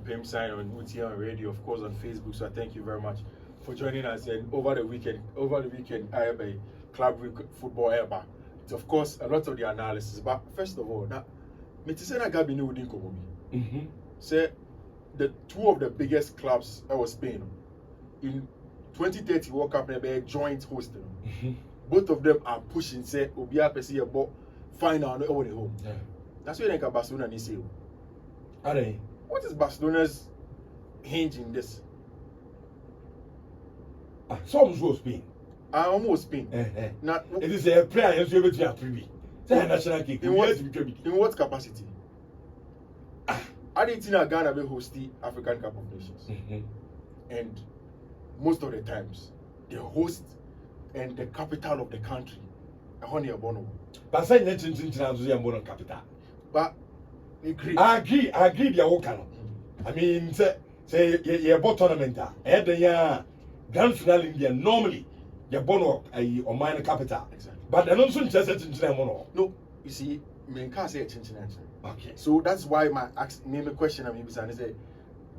Pim sign on UTM Radio, of course, on Facebook. So I thank you very much for joining us. And over the weekend, I have a club football ever. Of course, a lot of the analysis. But first of all, now, Metisena Gabi wouldn't come with say the two of the biggest clubs was Spain in 2030 World Cup they joint hosting. Both of them are pushing say Obia Pesi about final over the home. Yeah. That's why I think Barcelona needs you. Are they? What is Barcelona's hinge in this? Some was Spain. I almost Spain. Now it is a player you able to privy. Say national kick. In what capacity? Argentina Ghana will host the African Cup of Nations. And most of the times the host and the capital of the country are near Bono. But say that in Bono capital. But I agree the whole canon. I mean say your tournament head the grand finale India normally your Bono or minor capital. Exactly. But I don't think just in Mono. No, you see, me can't say a okay. So that's why my question I mean is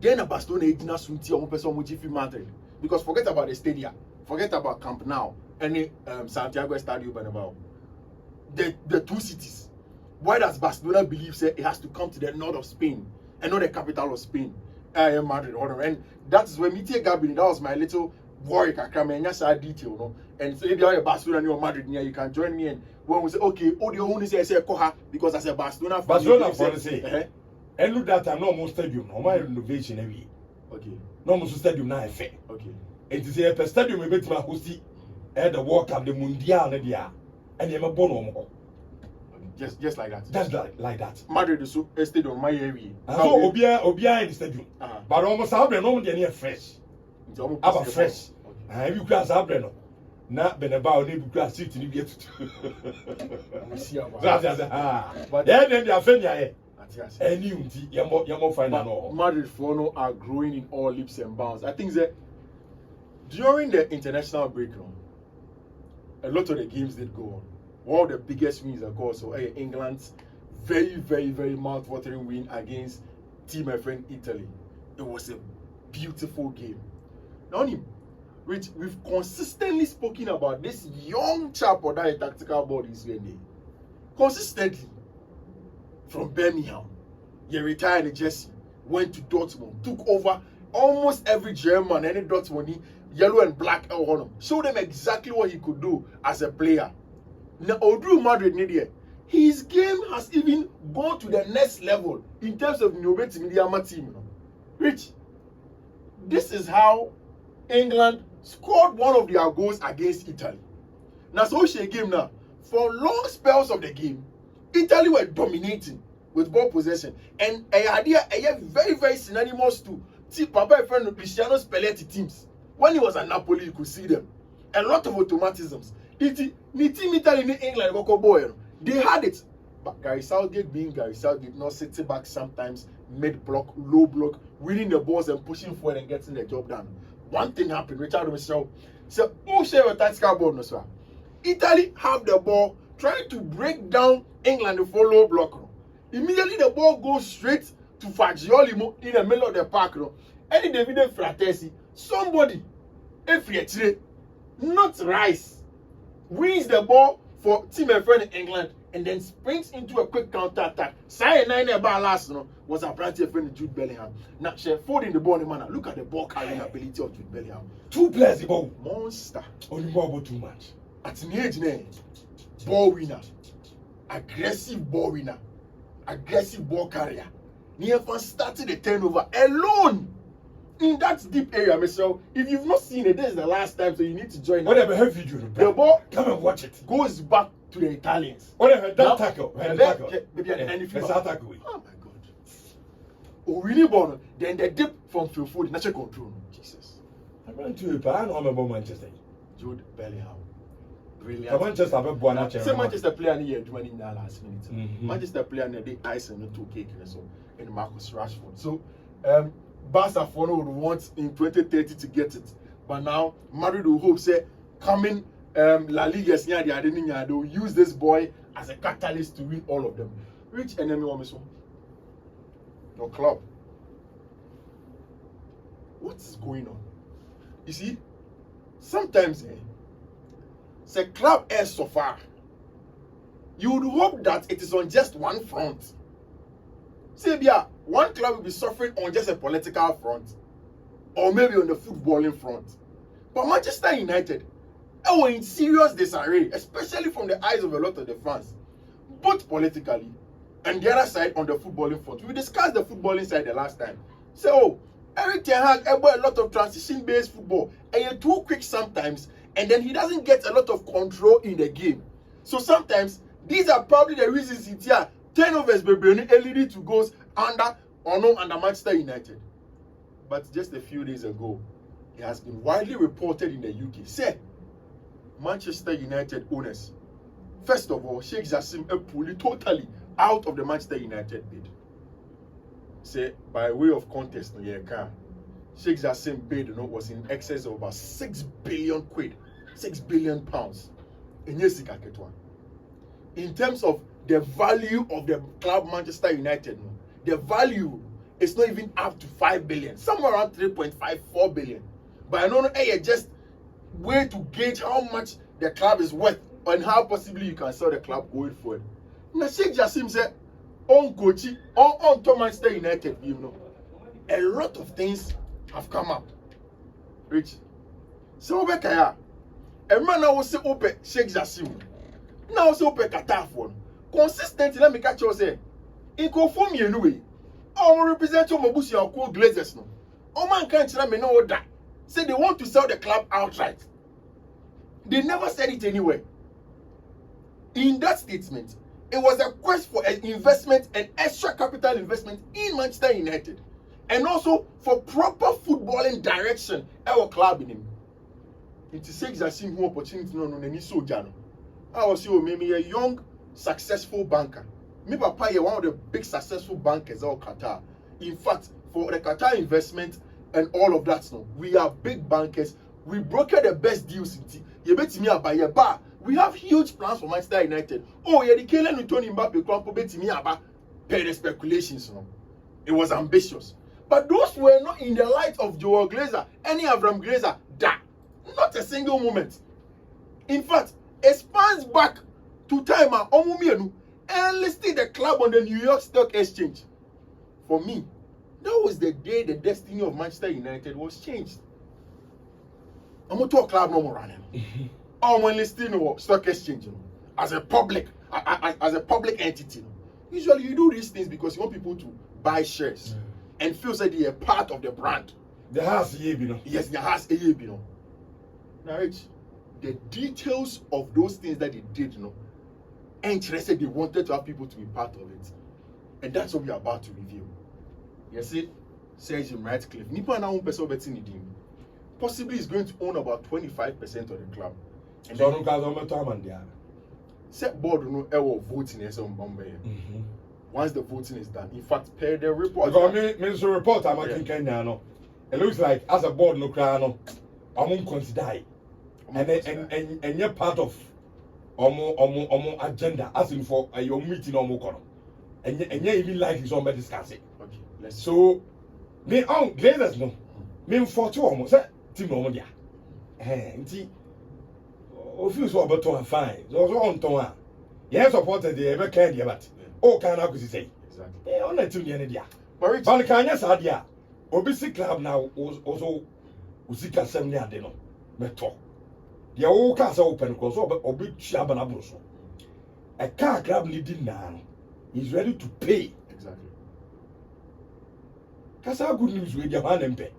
then a Barcelona is not soon to person with Fiifi-Manfred. Because forget about the stadium, forget about Camp Nou, any Santiago Stadium Bernabeu. The two cities. Why does Barcelona believe say it has to come to the north of Spain and not the capital of Spain? Madrid. And that's when me take Gabi, that was my little worry kakramenya side detail, no. And so if you are Barcelona or Madrid near, you can join me and when we say okay, all the only say Koha because as a Barcelona for say and look that time no more stadium, no more renovation every. Okay. No more stadium now effect. Okay. It is a stadium we bet my host at the World Cup, the Mundial and you have a bono. Just like that. Just like that. Madrid is a stadium my area. So Obia in the stadium. But almost Abre no more fresh. About fresh. You class Abre. Not been about neighbor class city to get but then they are friendly. And you find out. Madrid Fono are growing in all leaps and bounds. I think that during the international break, a lot of the games did go on. One of the biggest wins, of course, so England's very, very, very mouth-watering win against team my friend Italy. It was a beautiful game. Now, Rich, we've consistently spoken about this young chap or that tactical board is winning. Consistently. From Bellingham, he retired in Jesse, went to Dortmund, took over almost every German, any Dortmund, yellow and black, showed them exactly what he could do as a player. Now, Odru Madrid, his game has even gone to the next level in terms of innovating in the team. Rich, this is how England scored one of their goals against Italy. Now, so she game now, for long spells of the game, Italy were dominating with ball possession, and a very, very synonymous to Papa friend Cristiano Spalletti teams. When he was at Napoli, you could see them. A lot of automatisms. Team Italy in England, they had it. But Gary Southgate being Gary Southgate, not sitting back sometimes, mid-block, low block, winning the balls and pushing forward and getting the job done. One thing happened, Richard Michel said, "Oh, share a tactical ball, no sir." Italy have the ball, trying to break down England for low block. Immediately the ball goes straight to Fagioli in the middle of the park. Any Davide Fratesi, somebody, not Rice, wins the ball for team and friend in England and then springs into a quick counter attack. Say 9 ball last was a branch friend Jude Bellingham. Now she folding the ball in manner. Look at the ball carrying ability of Jude Bellingham. Two players the ball. Monster. Only ball about too much. At the age ball winner. Aggressive ball winner. Aggressive ball carrier. Never started the turnover alone in that deep area, myself. If you've not seen it, this is the last time, so you need to join. Whatever have you do, the ball come and watch it. Goes back to the Italians. Whatever that tackle, maybe an enemy. Oh my God! Oh really, born. Then the dip from Fiifi-Manfred, natural control. Jesus. I went to a I know about Manchester. Jude Bellingham. Brilliant. Manchester have won. Say Manchester player in here doing in the last minute. Manchester player in the ice and the 2K and Marcus Rashford. So Barca would want in 2030 to get it, but now Madrid will hope say coming La Liga they will use this boy as a catalyst to win all of them. Which enemy want me so? Your club. what is going on? You see, sometimes the club is so far. You would hope that it is on just one front. Say, yeah, one club will be suffering on just a political front, or maybe on the footballing front. But Manchester United are in serious disarray, especially from the eyes of a lot of the fans, both politically and the other side on the footballing front. We discussed the footballing side the last time. So, Eric Ten Hag a lot of transition-based football, and you're too quick sometimes, and then he doesn't get a lot of control in the game. So sometimes these are probably the reasons it's here. Turnovers be leading to goals under Manchester United. But just a few days ago, it has been widely reported in the UK. Say, Manchester United owners, first of all, Sheikh Jassim pulled totally out of the Manchester United bid. Say, by way of contest, Sheikh Jassim bid was in excess of about 6 billion quid, 6 billion pounds. In terms of the value of the club Manchester United, the value is not even up to 5 billion, somewhere around 3.54 billion. But I don't know, just way to gauge how much the club is worth and how possibly you can sell the club going forward. Now, Sheikh Jassim said, on Kochi, on to Manchester United, a lot of things have come up. Rich. So, Bekaya, a man now was open Sheikh Jassim. Now, so open Qatar for consistently. Let me catch you say, in conform you anyway. I represent your Mabusi or Cool Glazers. No, oh man can't let me know that. Say they want to sell the club outright. They never said it anywhere. In that statement, it was a quest for an investment and extra capital investment in Manchester United, and also for proper footballing direction. Our club in him. It is Sheikh Jassim who opportunity no any soldier. I was maybe a young, successful banker. Me papa is one of the big successful bankers of Qatar. In fact, for the Qatar investment and all of that, we are big bankers. We broker the best deals. We have huge plans for Manchester United. Oh, yeah, the Kylian Mbappe per the speculations. It was ambitious. But those were not in the light of Joel Glazer, any Avram Glazer. Not a single moment. In fact, it spans back to time and listed the club on the New York Stock Exchange. For me, that was the day the destiny of Manchester United was changed. I'm going to talk club no more running. I'm listed in the stock exchange as a public entity. Usually you do these things because you want people to buy shares and feel that they are part of the brand. The house, yes, the house, Now, Rich, the details of those things that they did, interested, they wanted to have people to be part of it. And that's what we are about to review. You see, Serge Ratcliffe, Nipa na 1% betting in him. Possibly is going to own about 25% of the club. And so set board voting is on Bombay. Once the voting is done, in fact, per the report. Because report I'm making Kenya. It looks like as a board no crano, I won't consider it. And you're part of omo agenda as in for your meeting omo kono. And you even like his own discuss it. Okay, let's so me on Glazers no. Me for two almost team no dia. Nti o feel so about to fine. So on to yes supported the ever kind but o can I say exactly. On that team dia. But can you say dia? Obisi club now also usika sem ni ade no. Me talk. The old cars open because of big Shabanabroso. A car club needing now is ready to pay. Exactly. That's how good news with your hand and pay.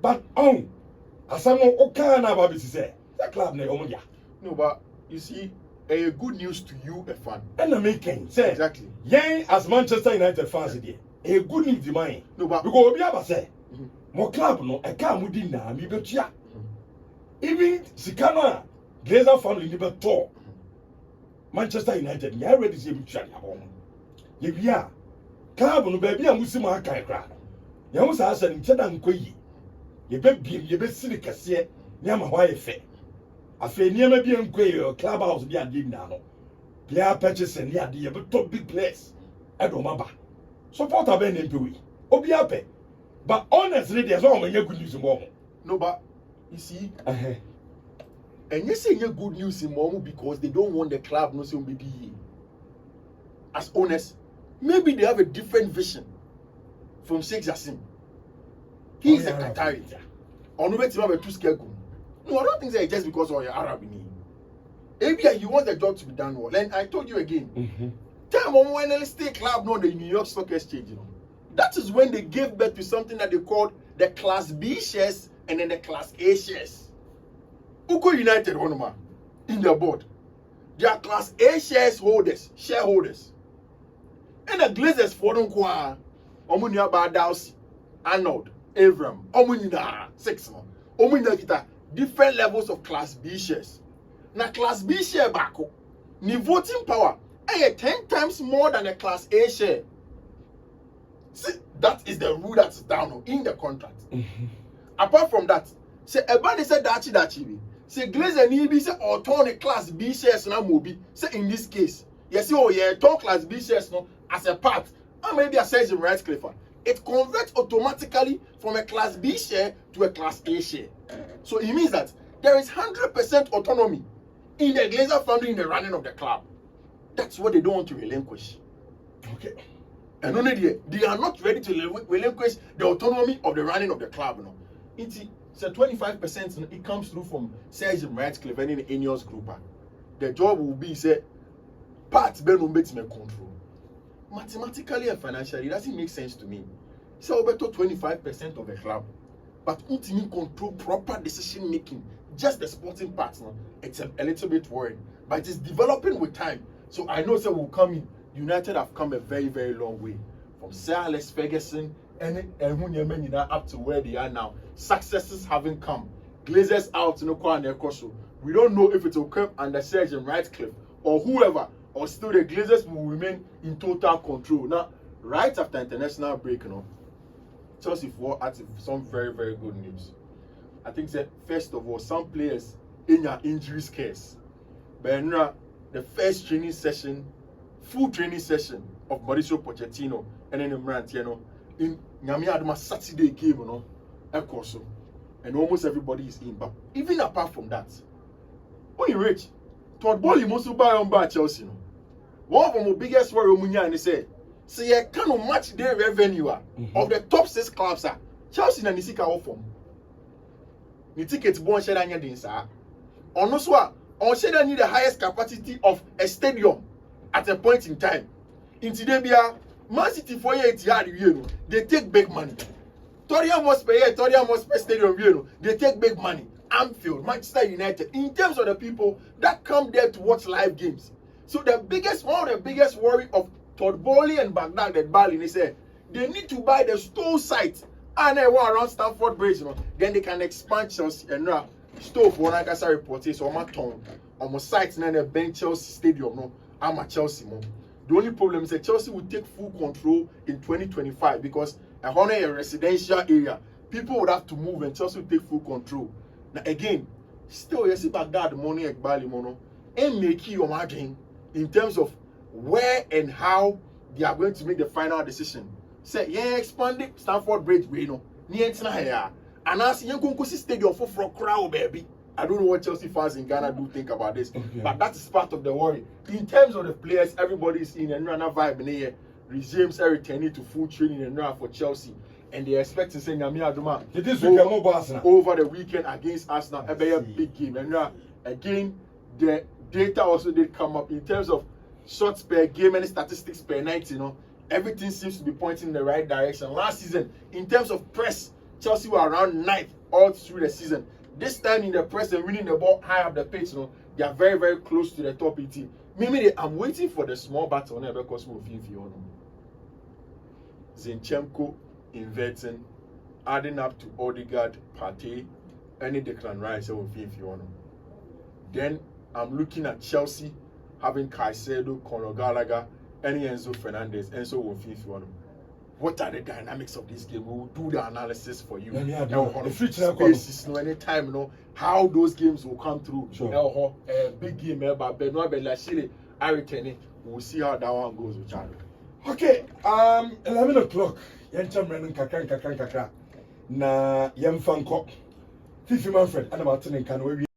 But as I know, Okana Babi say, that club no, but you see, a good news to you, a fan. And the making say exactly. Yeah, as Manchester United fans today, a good news to mine. No, but because we have say, more club no, a car within now, me but ya. Even Sikana, Glazer family never talk. Manchester United, you already see which are home. If you are, Carbon, baby, and Musima can cry. You must ask an intendant quay. You bet be you bet silly cassia, Yama Fair. I feel near maybe and quay or clubhouse be a dinner. Player purchase and yard, you but top big place. I don't remember. Support a band in Pui. Obiape. But honestly, there's all many good news in Momo. No, but you see, and you say you good news in Momo because they don't want the club no say be as honest. Maybe they have a different vision from Sheikh Jassim. He's a Qatari. Or no better have a two scale. No, I don't think that just because of your Arab in maybe he wants the job to be done well. And I told you again, time when the state club know the New York Stock Exchange, you know. That is when they gave birth to something that they called the Class B shares and then the Class A shares. Uko United one in the board. They are Class A shareholders. And the Glazers for them kwa Omunia Badausi, Arnold, Avram, Omunina 6 months. Omunia kita different levels of Class B shares. Now Class B share bako, ni voting power 10 times more than a Class A share. See, that is the rule that's down in the contract. Apart from that, say everybody said dachi. Say Glazer need be say or turn a Class B shares na mobi. Say in this case, you see, oh yeah, turn Class B shares no as a part, and maybe a size in right Clifford. It converts automatically from a Class B share to a Class A share. So it means that there is 100% autonomy in the Glazer family in the running of the club. That's what they don't want to relinquish. Okay. And only they are not ready to relinquish the autonomy of the running of the club. No. It's 25%. It comes through from Sergeant Ratcliffe and in Ineos group. The job will be say part Ben control. Mathematically and financially, it doesn't make sense to me. So better 25% of the club, but ultimately control proper decision making. Just the sporting part. No. It's a little bit worrying, but it is developing with time. So I know we'll come in. United have come a very, very long way from Sir Alex Ferguson and up to where they are now. Successes haven't come. Glazers out, we don't know if it will come under Sergeant Ratcliffe or whoever, or still the Glazers will remain in total control. Now, right after international break, Chelsea had some very, very good news. I think that first of all, some players in your injury scares. But the first training session, full training session of Mauricio Pochettino and then Manutd, in Nyamiadma Saturday game, and almost everybody is in. But even apart from that, when you reach, Todd Bowley must buy on by Chelsea. One of the biggest worry and they say you cannot match their revenue of the top 6 clubs. Chelsea and Nisika offer. The tickets born share anya din sa. On share need the highest capacity of a stadium at a point in time. In today, Man City for they take big money. Tottenham Hotspur Stadium, they take big money. Anfield, Manchester United, in terms of the people that come there to watch live games. So one of the biggest worry of Todd Bowley and Baghdad at Bali, they say they need to buy the store site and around Stamford Bridge, then they can expand Chelsea and store for one report so on my tongue on my site and then bench Chelsea Stadium. I'm at Chelsea. The only problem is that Chelsea will take full control in 2025 because a residential area, people would have to move and Chelsea will take full control. Now again, still you see Baghdad money at Bali mono and make you imagine in terms of where and how they are going to make the final decision. Say expanding Stamford Bridge, and I see you stadium for crowd, baby. I don't know what Chelsea fans in Ghana do think about this, but that is part of the worry. In terms of the players, everybody is in another vibe in here. Resumes returning to full training and for Chelsea, and they expect to say Nyami Aduma over the weekend against Arsenal. A big game, and again the data also did come up in terms of shots per game and statistics per night. Everything seems to be pointing in the right direction. Last season, in terms of press, Chelsea were around 9th all through the season. This time in the press and winning the ball high up the pitch, they are very, very close to the top 18. I'm waiting for the small battle now because we'll Fiifi-Manfred. Zinchenko inverting, adding up to Odegaard, Partey, any Declan Rice will Fiifi-Manfred. Then I'm looking at Chelsea having Caicedo, Conor Gallagher, any Enzo Fernandez, and so will Fiifi-Manfred. What are the dynamics of this game? We will do the analysis for you. The future basis, anytime, how those games will come through. Sure. Big game, but Benoit Bellachile, I return it. We'll see how that one goes with Charlie. Okay, 11 o'clock. Yencha men kakra. Na yemfanko. Fiifi-Manfred and about 10 can we